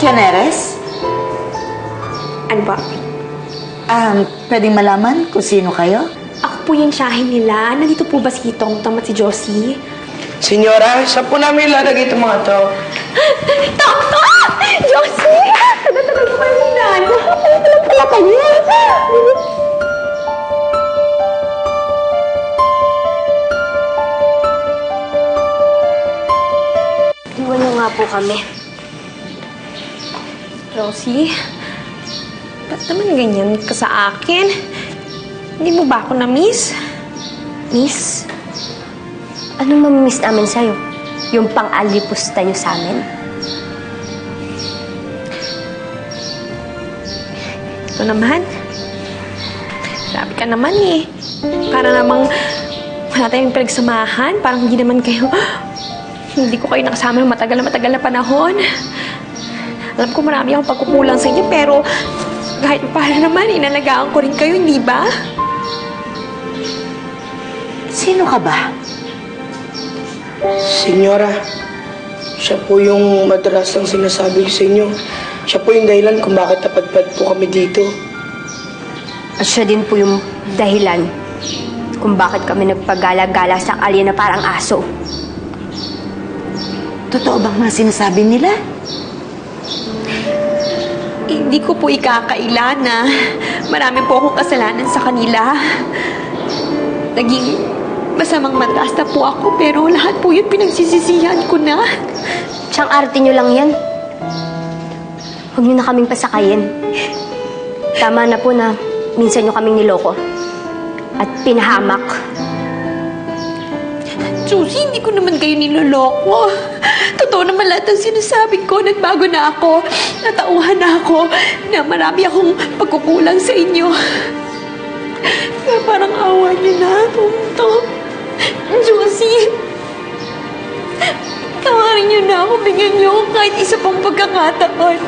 Llaneres? Ano ba? Pwedeng malaman kung sino kayo? Ako po yung tiyahin nila. Nandito po ba si Tong Tom at si Josie? Senyora, saan po namin ilalagay itong mga to? Tong Tom! Josie! Tagal-tagal po kayo minano. Tagal pala kayo. Iwan niyo nga po kami. Rosie, ba't naman ganyan ka sa akin? Hindi mo ba ako na-miss? Miss, anong mamimiss namin sa'yo? Yung pang-alipusta niyo sa amin? Ito naman. Grabe ka naman eh. Para namang wala tayong pinagsamahan. Parang hindi naman kayo... Hindi ko kayo nakasama ng matagal na panahon. Alam ko marami akong pagkukulang sa inyo, pero kahit para naman, inalagaan ko rin kayo, hindi ba? Sino ka ba? Senyora, siya po yung madalas ang sinasabi ko sa inyo. Siya po yung dahilan kung bakit napadpad po kami dito. At siya din po yung dahilan kung bakit kami nagpagala-gala sa kalye na parang aso. Totoo bang mga sinasabi nila? Hindi ko po ikakaila na marami po akong kasalanan sa kanila. Naging masamang mataas na po ako, pero lahat po yun pinagsisisihan ko na. Siyang arte niyo lang yan. Huwag niyo na kaming pasakayin. Tama na po na minsan niyo kaming niloko at pinahamak. Josie, hindi ko naman kayo niloloko. Totoo naman lahat ng sinasabi ko. Nagbago na ako. Natauhan na ako na marami akong pagkukulang sa inyo. Kaya parang awa niyo na, Tumtom. Josie, tawarin niyo na ako. Bigyan niyo ako kahit isa pang pagkakataon.